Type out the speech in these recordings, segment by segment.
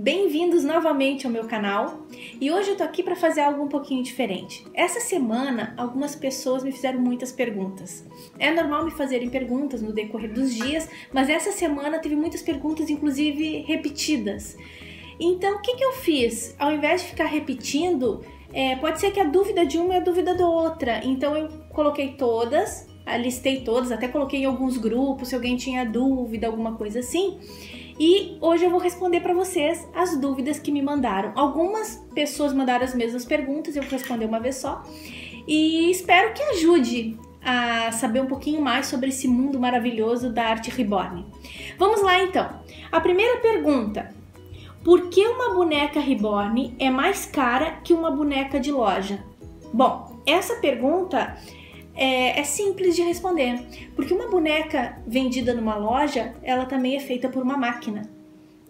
Bem-vindos novamente ao meu canal e hoje eu tô aqui para fazer algo um pouquinho diferente. Essa semana algumas pessoas me fizeram muitas perguntas. É normal me fazerem perguntas no decorrer dos dias, mas essa semana teve muitas perguntas, inclusive repetidas. Então o que eu fiz? Ao invés de ficar repetindo, pode ser que a dúvida de uma é a dúvida da outra, então eu coloquei todas, listei todas, até coloquei em alguns grupos se alguém tinha dúvida, alguma coisa assim. E hoje eu vou responder para vocês as dúvidas que me mandaram. Algumas pessoas mandaram as mesmas perguntas, eu vou responder uma vez só. E espero que ajude a saber um pouquinho mais sobre esse mundo maravilhoso da arte reborn. Vamos lá então. A primeira pergunta: por que uma boneca reborn é mais cara que uma boneca de loja? Bom, essa pergunta é simples de responder, porque uma boneca vendida numa loja, ela também é feita por uma máquina.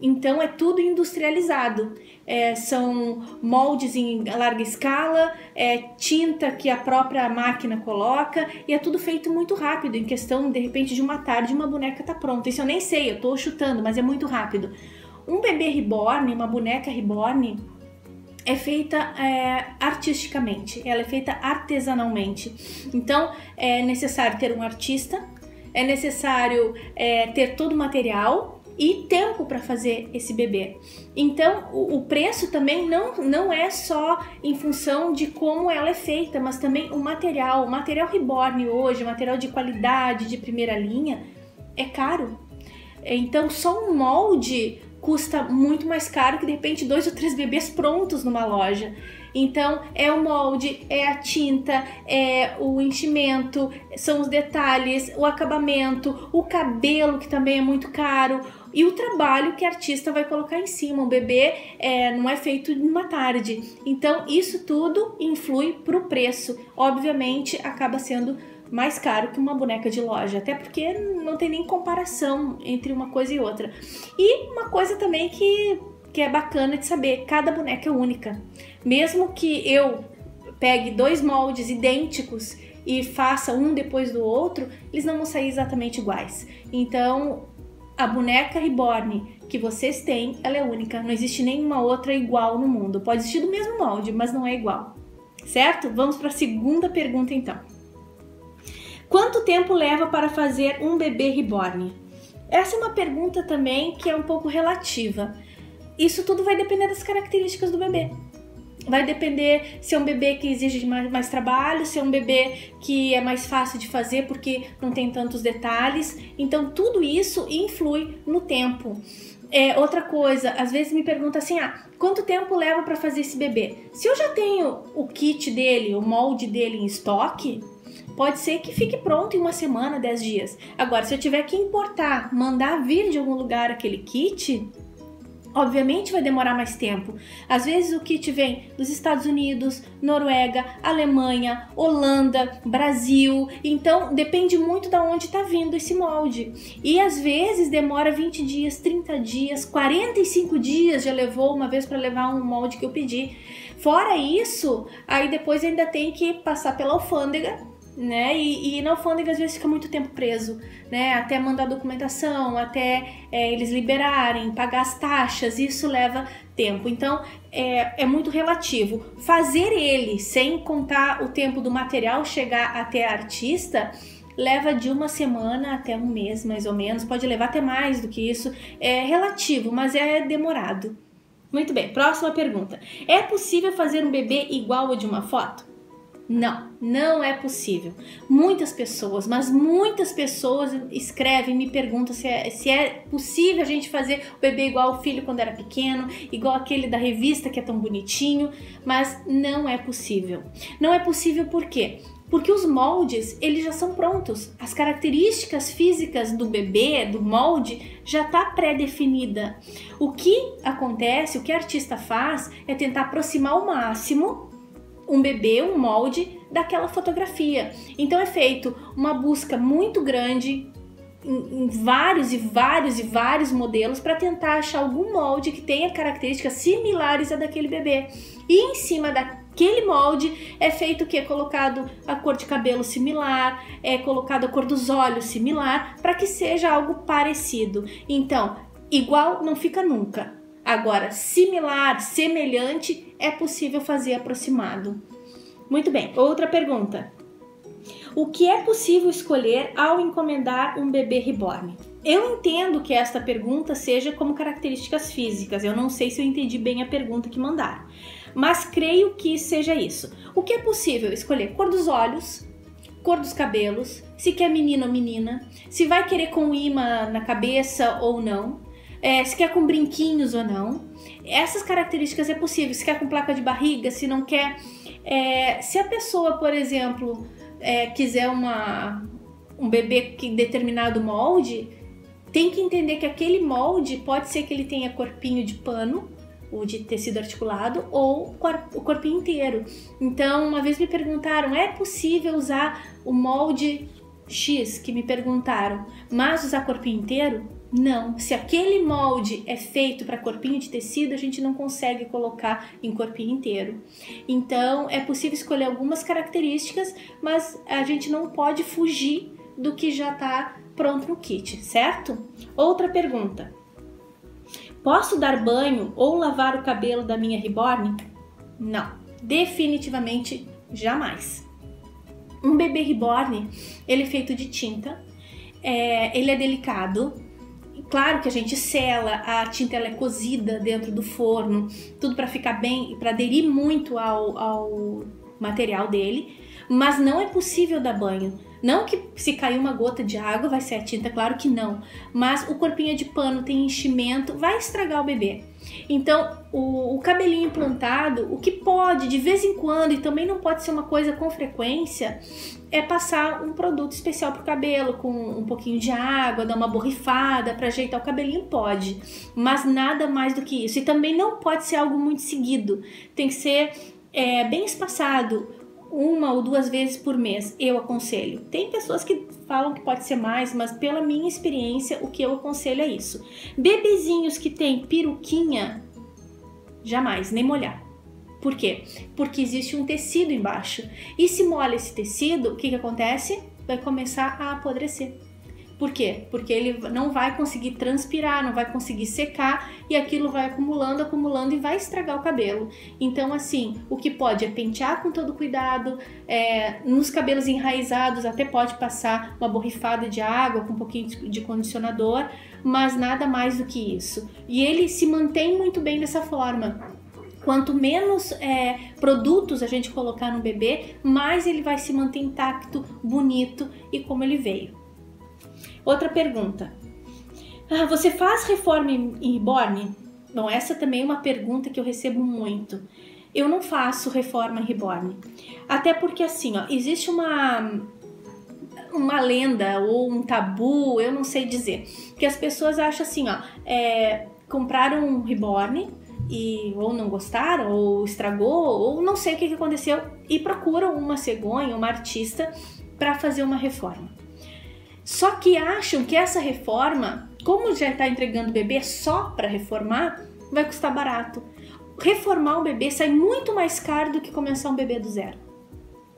Então é tudo industrializado, são moldes em larga escala, tinta que a própria máquina coloca e é tudo feito muito rápido, em questão de repente de uma tarde uma boneca tá pronta. Isso eu nem sei, eu tô chutando, mas é muito rápido. Um bebê reborn, uma boneca reborn, é feita artisticamente, ela é feita artesanalmente. Então é necessário ter um artista, é necessário ter todo o material e tempo para fazer esse bebê. Então o preço também não é só em função de como ela é feita, mas também o material reborn hoje, material de qualidade, de primeira linha, é caro. Então só um molde custa muito mais caro que de repente 2 ou 3 bebês prontos numa loja. Então é o molde, é a tinta, é o enchimento, são os detalhes, o acabamento, o cabelo, que também é muito caro, e o trabalho que a artista vai colocar em cima. Um bebê não é feito em uma tarde. Então isso tudo influi para o preço. Obviamente acaba sendo mais caro que uma boneca de loja, até porque não tem nem comparação entre uma coisa e outra. E uma coisa também que é bacana de saber: cada boneca é única. Mesmo que eu pegue 2 moldes idênticos e faça um depois do outro, eles não vão sair exatamente iguais. Então a boneca reborn que vocês têm, ela é única, não existe nenhuma outra igual no mundo. Pode existir do mesmo molde, mas não é igual, certo? Vamos para a segunda pergunta então. Quanto tempo leva para fazer um bebê reborn? Essa é uma pergunta também que é um pouco relativa. Isso tudo vai depender das características do bebê. Vai depender se é um bebê que exige mais trabalho, se é um bebê que é mais fácil de fazer porque não tem tantos detalhes. Então tudo isso influi no tempo. Outra coisa, às vezes me pergunta assim: quanto tempo leva para fazer esse bebê? Se eu já tenho o kit dele, o molde dele em estoque, pode ser que fique pronto em 1 semana, 10 dias. Agora, se eu tiver que importar, mandar vir de algum lugar aquele kit, obviamente vai demorar mais tempo. Às vezes o kit vem dos Estados Unidos, Noruega, Alemanha, Holanda, Brasil. Então depende muito de onde está vindo esse molde. E às vezes demora 20 dias, 30 dias, 45 dias já levou uma vez para levar um molde que eu pedi. Fora isso, aí depois ainda tem que passar pela alfândega, né? E na alfândega às vezes fica muito tempo preso, né? Até mandar documentação, até eles liberarem, pagar as taxas, isso leva tempo. Então é muito relativo. Fazer ele sem contar o tempo do material chegar até a artista leva de 1 semana até 1 mês, mais ou menos. Pode levar até mais do que isso. É relativo, mas é demorado. Muito bem, próxima pergunta. É possível fazer um bebê igual ao de uma foto? Não, não é possível. Muitas pessoas, mas muitas pessoas escrevem e me perguntam se é possível a gente fazer o bebê igual o filho quando era pequeno, igual aquele da revista que é tão bonitinho, mas não é possível. Não é possível por quê? Porque os moldes, eles já são prontos. As características físicas do bebê, do molde, já está pré-definida. O que acontece, o que a artista faz é tentar aproximar ao máximo um bebê, um molde daquela fotografia. Então é feito uma busca muito grande em vários e vários e vários modelos para tentar achar algum molde que tenha características similares a daquele bebê. E em cima daquele molde é feito o que? É colocado a cor de cabelo similar, é colocado a cor dos olhos similar, para que seja algo parecido. Então, igual não fica nunca. Agora, similar, semelhante, é possível fazer aproximado. Muito bem, outra pergunta. O que é possível escolher ao encomendar um bebê reborn? Eu entendo que esta pergunta seja como características físicas, eu não sei se eu entendi bem a pergunta que mandaram, mas creio que seja isso. O que é possível escolher? Cor dos olhos, cor dos cabelos, se quer menino ou menina, se vai querer com imã na cabeça ou não, se quer com brinquinhos ou não. Essas características é possível, se quer com placa de barriga, se não quer. Se a pessoa, por exemplo, quiser um bebê em determinado molde, tem que entender que aquele molde pode ser que ele tenha corpinho de pano, ou de tecido articulado, ou o corpinho inteiro. Então, uma vez me perguntaram, é possível usar o molde X, que me perguntaram, mas usar corpinho inteiro? Não. Se aquele molde é feito para corpinho de tecido, a gente não consegue colocar em corpinho inteiro. Então, é possível escolher algumas características, mas a gente não pode fugir do que já está pronto no kit, certo? Outra pergunta. Posso dar banho ou lavar o cabelo da minha reborn? Não, definitivamente jamais. Um bebê reborn, ele é feito de tinta, ele é delicado. Claro que a gente sela, a tinta ela é cozida dentro do forno, tudo para ficar bem, para aderir muito ao material dele, mas não é possível dar banho. Não que se cair uma gota de água vai ser a tinta, claro que não, mas o corpinho é de pano, tem enchimento, vai estragar o bebê. Então, o cabelinho implantado, o que pode de vez em quando, e também não pode ser uma coisa com frequência, é passar um produto especial pro cabelo, com um pouquinho de água, dar uma borrifada para ajeitar o cabelinho, pode, mas nada mais do que isso. E também não pode ser algo muito seguido, tem que ser bem espaçado, 1 ou 2 vezes por mês, eu aconselho. Tem pessoas que falam que pode ser mais, mas pela minha experiência, o que eu aconselho é isso. Bebezinhos que tem peruquinha, jamais, nem molhar. Por quê? Porque existe um tecido embaixo. E se molha esse tecido, o que acontece? Vai começar a apodrecer. Por quê? Porque ele não vai conseguir transpirar, não vai conseguir secar e aquilo vai acumulando, acumulando e vai estragar o cabelo. Então, assim, o que pode é pentear com todo cuidado, nos cabelos enraizados até pode passar uma borrifada de água com um pouquinho de condicionador, mas nada mais do que isso. E ele se mantém muito bem dessa forma. Quanto menos produtos a gente colocar no bebê, mais ele vai se manter intacto, bonito e como ele veio. Outra pergunta. Você faz reforma em reborn? Bom, essa também é uma pergunta que eu recebo muito. Eu não faço reforma em reborn. Até porque assim, existe uma lenda ou um tabu, eu não sei dizer, que as pessoas acham assim, compraram um reborn e ou não gostaram, ou estragou, ou não sei o que aconteceu, e procuram uma cegonha, uma artista para fazer uma reforma. Só que acham que essa reforma, como já está entregando o bebê só para reformar, vai custar barato. Reformar um bebê sai muito mais caro do que começar um bebê do zero.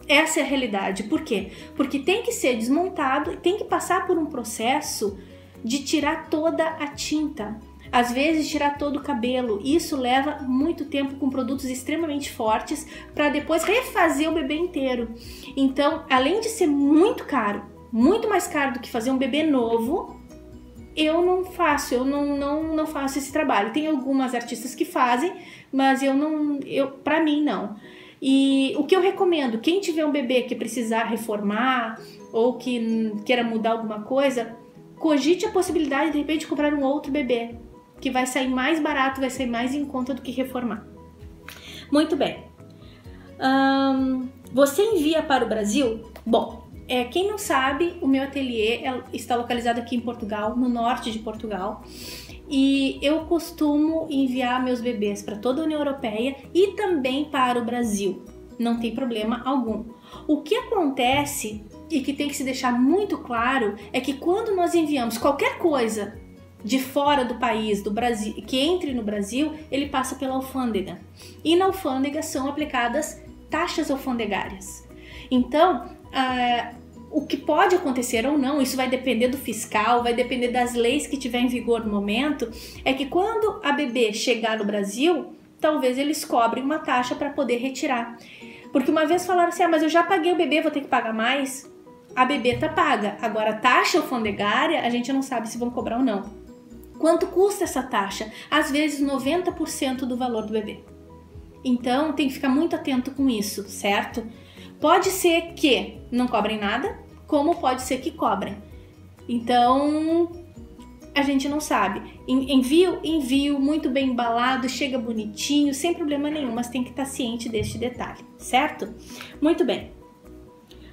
Essa é a realidade. Por quê? Porque tem que ser desmontado e tem que passar por um processo de tirar toda a tinta. Às vezes tirar todo o cabelo. Isso leva muito tempo com produtos extremamente fortes para depois refazer o bebê inteiro. Então, além de ser muito caro, muito mais caro do que fazer um bebê novo, eu não faço esse trabalho. Tem algumas artistas que fazem, mas para mim não. E o que eu recomendo, quem tiver um bebê que precisar reformar ou que queira mudar alguma coisa, cogite a possibilidade de repente de comprar um outro bebê, que vai sair mais barato, vai sair mais em conta do que reformar. Muito bem. Você envia para o Brasil? Bom, quem não sabe, o meu ateliê está localizado aqui em Portugal, no norte de Portugal, e eu costumo enviar meus bebês para toda a União Europeia e também para o Brasil, não tem problema algum. O que acontece e que tem que se deixar muito claro é que quando nós enviamos qualquer coisa de fora do país, do Brasil, que entre no Brasil, ele passa pela alfândega, e na alfândega são aplicadas taxas alfandegárias. Então, o que pode acontecer ou não, isso vai depender do fiscal, vai depender das leis que tiver em vigor no momento, é que quando a bebê chegar no Brasil, talvez eles cobrem uma taxa para poder retirar. Porque uma vez falaram assim, mas eu já paguei o bebê, vou ter que pagar mais? A bebê tá paga. Agora, a taxa alfandegária, a gente não sabe se vão cobrar ou não. Quanto custa essa taxa? Às vezes 90% do valor do bebê. Então, tem que ficar muito atento com isso, certo? Pode ser que não cobrem nada, como pode ser que cobrem. Então, a gente não sabe. Envio muito bem embalado, chega bonitinho, sem problema nenhum, mas tem que estar ciente deste detalhe, certo? Muito bem.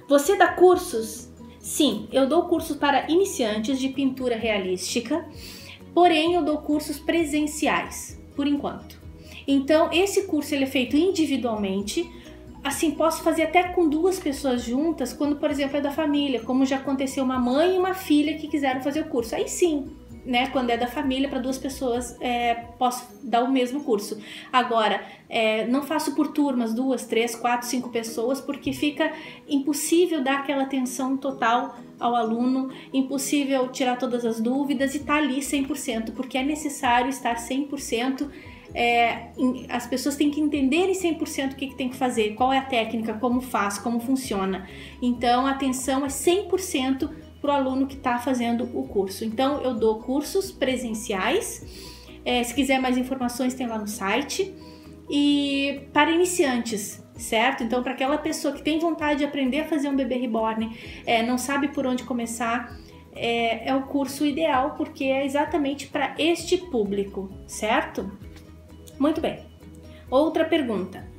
Você dá cursos? Sim, eu dou cursos para iniciantes de pintura realística, porém eu dou cursos presenciais, por enquanto. Então, esse curso ele é feito individualmente. Assim, posso fazer até com 2 pessoas juntas, quando, por exemplo, é da família, como já aconteceu uma mãe e uma filha que quiseram fazer o curso. Aí sim, né, quando é da família, para 2 pessoas, posso dar o mesmo curso. Agora, não faço por turmas, 2, 3, 4, 5 pessoas, porque fica impossível dar aquela atenção total ao aluno, impossível tirar todas as dúvidas e estar ali 100%, porque é necessário estar 100%. As pessoas têm que entenderem 100% o que tem que fazer, qual é a técnica, como faz, como funciona. Então, a atenção é 100% para o aluno que está fazendo o curso. Então, eu dou cursos presenciais. Se quiser mais informações, tem lá no site. E para iniciantes, certo? Então, para aquela pessoa que tem vontade de aprender a fazer um bebê reborn, não sabe por onde começar, é o curso ideal, porque é exatamente para este público, certo? Muito bem. Outra pergunta.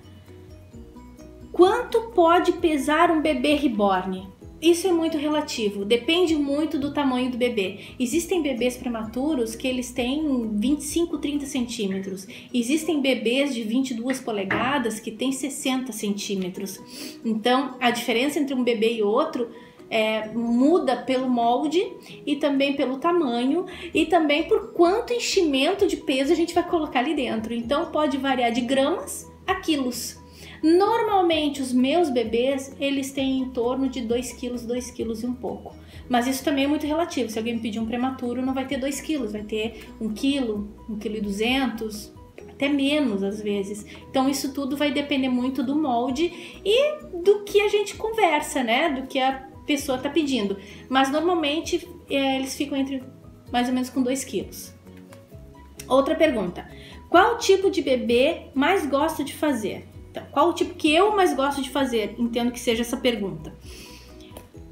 Quanto pode pesar um bebê reborn? Isso é muito relativo, depende muito do tamanho do bebê. Existem bebês prematuros que eles têm 25, 30 centímetros. Existem bebês de 22 polegadas que têm 60 centímetros. Então, a diferença entre um bebê e outro muda pelo molde e também pelo tamanho e também por quanto enchimento de peso a gente vai colocar ali dentro. Então pode variar de gramas a quilos. Normalmente os meus bebês eles têm em torno de 2 quilos, 2 quilos e um pouco. Mas isso também é muito relativo. Se alguém me pedir um prematuro não vai ter 2 quilos, vai ter 1 quilo, 1,2 kg, até menos às vezes. Então isso tudo vai depender muito do molde e do que a gente conversa, né? Do que a pessoa está pedindo, mas normalmente eles ficam entre mais ou menos com 2 quilos. Outra pergunta: qual tipo de bebê mais gosto de fazer? Então, qual o tipo que eu mais gosto de fazer? Entendo que seja essa pergunta.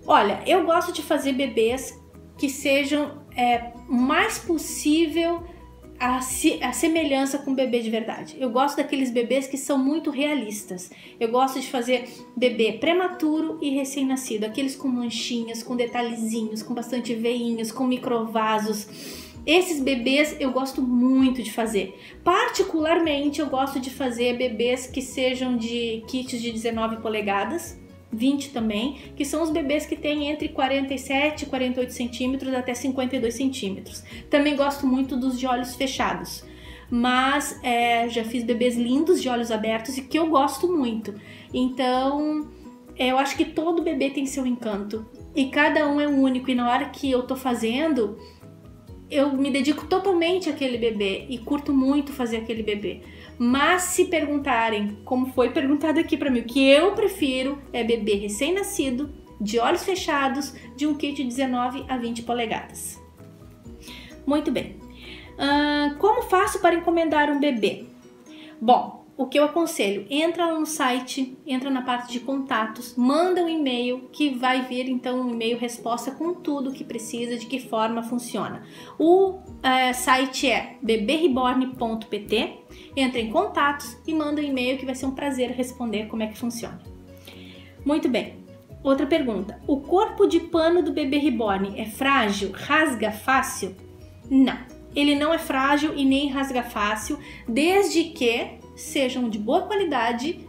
Olha, eu gosto de fazer bebês que sejam mais possível a semelhança com o bebê de verdade. Eu gosto daqueles bebês que são muito realistas. Eu gosto de fazer bebê prematuro e recém-nascido, aqueles com manchinhas, com detalhezinhos, com bastante veinhas, com microvasos. Esses bebês eu gosto muito de fazer. Particularmente eu gosto de fazer bebês que sejam de kits de 19 polegadas, 20 também, que são os bebês que têm entre 47 e 48 centímetros até 52 centímetros. Também gosto muito dos de olhos fechados, mas já fiz bebês lindos de olhos abertos e que eu gosto muito. Então, eu acho que todo bebê tem seu encanto e cada um é único, e na hora que eu tô fazendo, eu me dedico totalmente àquele bebê e curto muito fazer aquele bebê. Mas se perguntarem, como foi perguntado aqui para mim, o que eu prefiro é bebê recém-nascido, de olhos fechados, de um kit de 19 a 20 polegadas. Muito bem. Como faço para encomendar um bebê? Bom, o que eu aconselho, entra lá no site, entra na parte de contatos, manda um e-mail que vai vir então um e-mail resposta com tudo o que precisa, de que forma funciona. O site é bebereborn.pt, entra em contatos e manda um e-mail que vai ser um prazer responder como é que funciona. Muito bem. Outra pergunta, o corpo de pano do bebê reborn é frágil, rasga fácil? Não, ele não é frágil e nem rasga fácil, desde que sejam de boa qualidade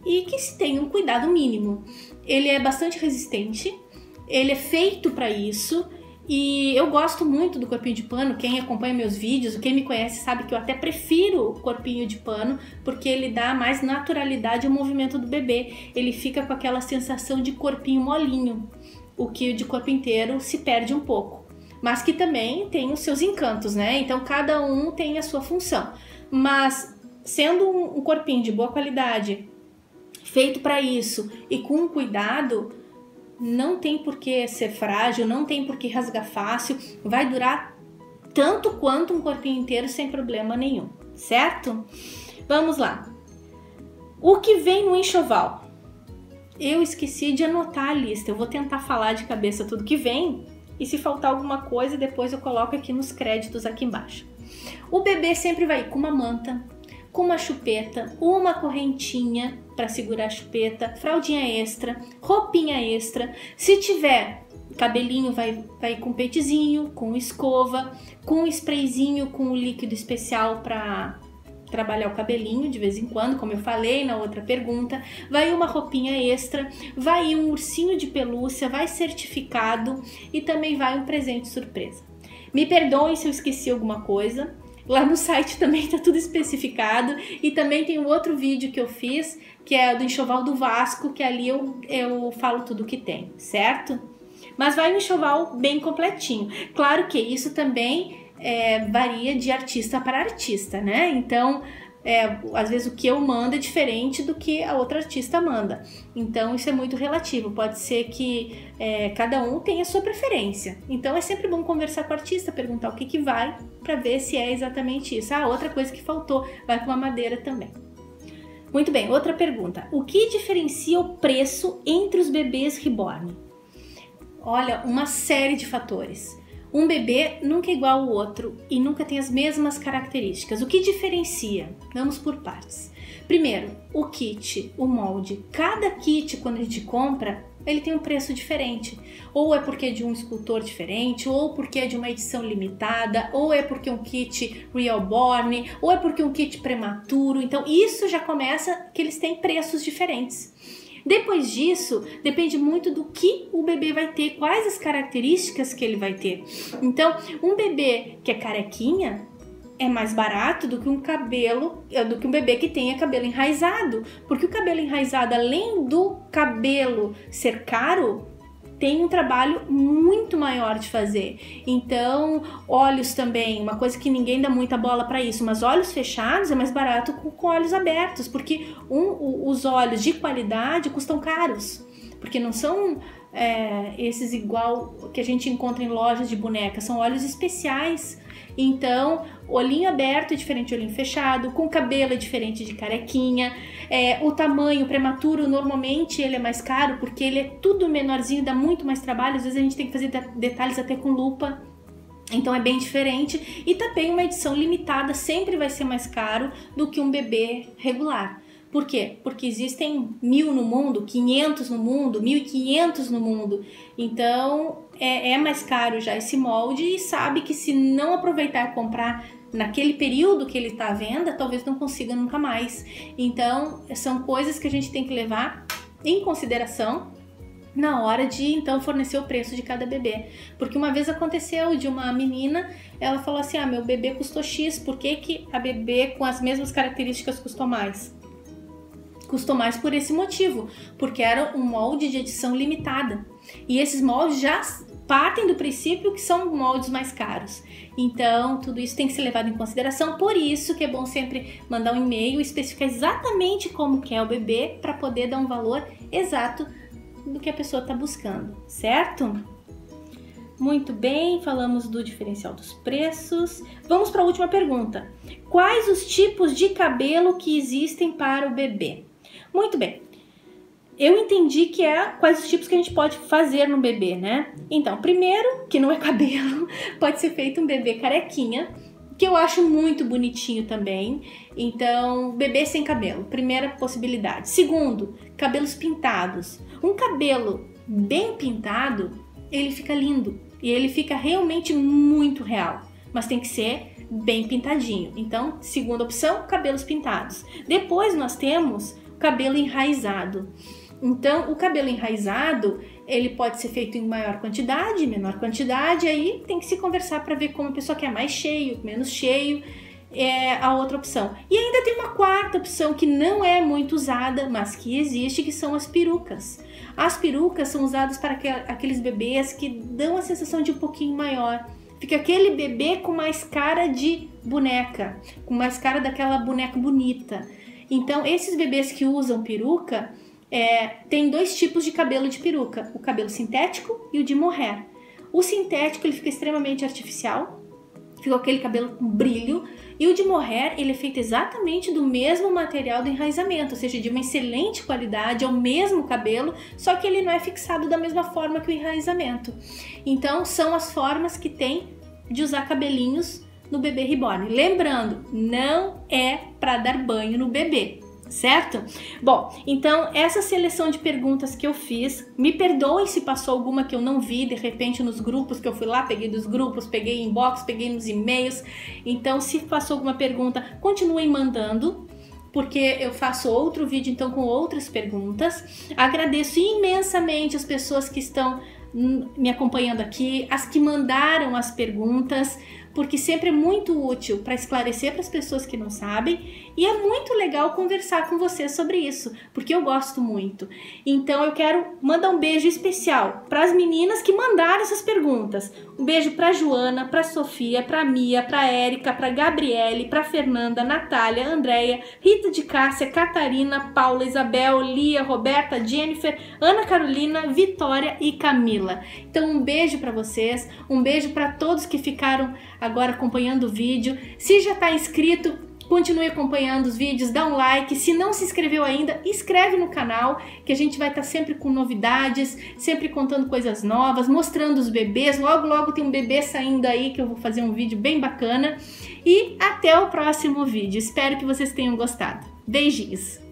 e que se tenha um cuidado mínimo. Ele é bastante resistente, ele é feito para isso e eu gosto muito do corpinho de pano. Quem acompanha meus vídeos, quem me conhece sabe que eu até prefiro o corpinho de pano porque ele dá mais naturalidade ao movimento do bebê, ele fica com aquela sensação de corpinho molinho. o que de corpo inteiro se perde um pouco. Mas que também tem os seus encantos, né? Então cada um tem a sua função. Mas sendo um corpinho de boa qualidade, feito para isso e com cuidado, não tem por que ser frágil, não tem por que rasgar fácil, vai durar tanto quanto um corpinho inteiro sem problema nenhum, certo? Vamos lá. O que vem no enxoval? Eu esqueci de anotar a lista, eu vou tentar falar de cabeça tudo que vem e se faltar alguma coisa depois eu coloco aqui nos créditos aqui embaixo. O bebê sempre vai com uma manta, com uma chupeta, uma correntinha para segurar a chupeta, fraldinha extra, roupinha extra. Se tiver cabelinho, vai com peitezinho, com escova, com sprayzinho, com o líquido especial para trabalhar o cabelinho de vez em quando, como eu falei na outra pergunta. Vai uma roupinha extra, vai um ursinho de pelúcia, vai certificado e também vai um presente surpresa. Me perdoem se eu esqueci alguma coisa. Lá no site também tá tudo especificado e também tem um outro vídeo que eu fiz, que é do enxoval do Vasco, que ali eu falo tudo que tem, certo? Mas vai um enxoval bem completinho. Claro que isso também varia de artista para artista, né? Então, às vezes o que eu mando é diferente do que a outra artista manda. Então, isso é muito relativo. Pode ser que cada um tenha a sua preferência. Então, é sempre bom conversar com o artista, perguntar o que vai, para ver se é exatamente isso. Ah, outra coisa que faltou, vai com uma madeira também. Muito bem, outra pergunta. O que diferencia o preço entre os bebês reborn? Olha, uma série de fatores. Um bebê nunca é igual ao outro e nunca tem as mesmas características. O que diferencia? Vamos por partes. Primeiro, o kit, o molde. Cada kit, quando a gente compra, ele tem um preço diferente. Ou é porque é de um escultor diferente, ou porque é de uma edição limitada, ou é porque é um kit real born, ou é porque é um kit prematuro. Então, isso já começa que eles têm preços diferentes. Depois disso, depende muito do que o bebê vai ter, quais as características que ele vai ter. Então, um bebê que é carequinha é mais barato do que um bebê que tenha cabelo enraizado, porque o cabelo enraizado, além do cabelo ser caro, tem um trabalho muito maior de fazer. Então, olhos também, uma coisa que ninguém dá muita bola para isso, mas olhos fechados é mais barato com olhos abertos, porque os olhos de qualidade custam caros, porque não são esses igual que a gente encontra em lojas de boneca, são olhos especiais. Então, olhinho aberto é diferente de olhinho fechado, com cabelo é diferente de carequinha. O tamanho prematuro, normalmente ele é mais caro porque ele é tudo menorzinho, dá muito mais trabalho. Às vezes a gente tem que fazer detalhes até com lupa. Então é bem diferente. E também uma edição limitada sempre vai ser mais caro do que um bebê regular. Por quê? Porque existem 1000 no mundo, 500 no mundo, 1500 no mundo. Então é mais caro já esse molde e sabe que se não aproveitar e comprar naquele período que ele está à venda, talvez não consiga nunca mais. Então são coisas que a gente tem que levar em consideração na hora de então fornecer o preço de cada bebê. Porque uma vez aconteceu de uma menina, ela falou assim, meu bebê custou X, por que a bebê com as mesmas características custou mais? Custou mais por esse motivo, porque era um molde de edição limitada. E esses moldes já partem do princípio que são moldes mais caros. Então, tudo isso tem que ser levado em consideração. Por isso que é bom sempre mandar um e-mail e especificar exatamente como que é o bebê para poder dar um valor exato do que a pessoa está buscando, certo? Muito bem, falamos do diferencial dos preços. Vamos para a última pergunta. Quais os tipos de cabelo que existem para o bebê? Muito bem, eu entendi que quais os tipos que a gente pode fazer no bebê, né? Então, primeiro, que não é cabelo, pode ser feito um bebê carequinha, que eu acho muito bonitinho também. Então, bebê sem cabelo, primeira possibilidade. Segundo, cabelos pintados. Um cabelo bem pintado, ele fica lindo e ele fica realmente muito real, mas tem que ser bem pintadinho. Então, segunda opção, cabelos pintados. Depois nós temos cabelo enraizado. Então, o cabelo enraizado, ele pode ser feito em maior quantidade, menor quantidade, aí tem que se conversar para ver como a pessoa quer mais cheio, menos cheio. é a outra opção. E ainda tem uma quarta opção que não é muito usada, mas que existe, que são as perucas. As perucas são usadas para aqueles bebês que dão a sensação de um pouquinho maior. Fica aquele bebê com mais cara de boneca, com mais cara daquela boneca bonita. Então, esses bebês que usam peruca, tem dois tipos de cabelo de peruca, o cabelo sintético e o de mohair. O sintético ele fica extremamente artificial, fica aquele cabelo com brilho, e o de mohair ele é feito exatamente do mesmo material do enraizamento, ou seja, de uma excelente qualidade, é o mesmo cabelo, só que ele não é fixado da mesma forma que o enraizamento. Então são as formas que tem de usar cabelinhos no bebê reborn. Lembrando, não é para dar banho no bebê, certo? Bom, então essa seleção de perguntas que eu fiz, me perdoem se passou alguma que eu não vi, de repente nos grupos que eu fui lá, peguei dos grupos, peguei inbox, peguei nos e-mails, então se passou alguma pergunta, continuem mandando, porque eu faço outro vídeo então com outras perguntas. Agradeço imensamente as pessoas que estão me acompanhando aqui, as que mandaram as perguntas, porque sempre é muito útil para esclarecer para as pessoas que não sabem, e é muito legal conversar com vocês sobre isso, porque eu gosto muito. Então eu quero mandar um beijo especial para as meninas que mandaram essas perguntas. Um beijo para Joana, para Sofia, para Mia, para Érica, para Gabriele, para Fernanda, Natália, Andréia, Rita de Cássia, Catarina, Paula, Isabel, Lia, Roberta, Jennifer, Ana Carolina, Vitória e Camila. Então um beijo para vocês, um beijo para todos que ficaram agora acompanhando o vídeo. Se já está inscrito, continue acompanhando os vídeos, dá um like. Se não se inscreveu ainda, inscreve no canal, que a gente vai estar sempre com novidades, sempre contando coisas novas, mostrando os bebês. Logo, logo tem um bebê saindo aí, que eu vou fazer um vídeo bem bacana. E até o próximo vídeo. Espero que vocês tenham gostado. Beijinhos!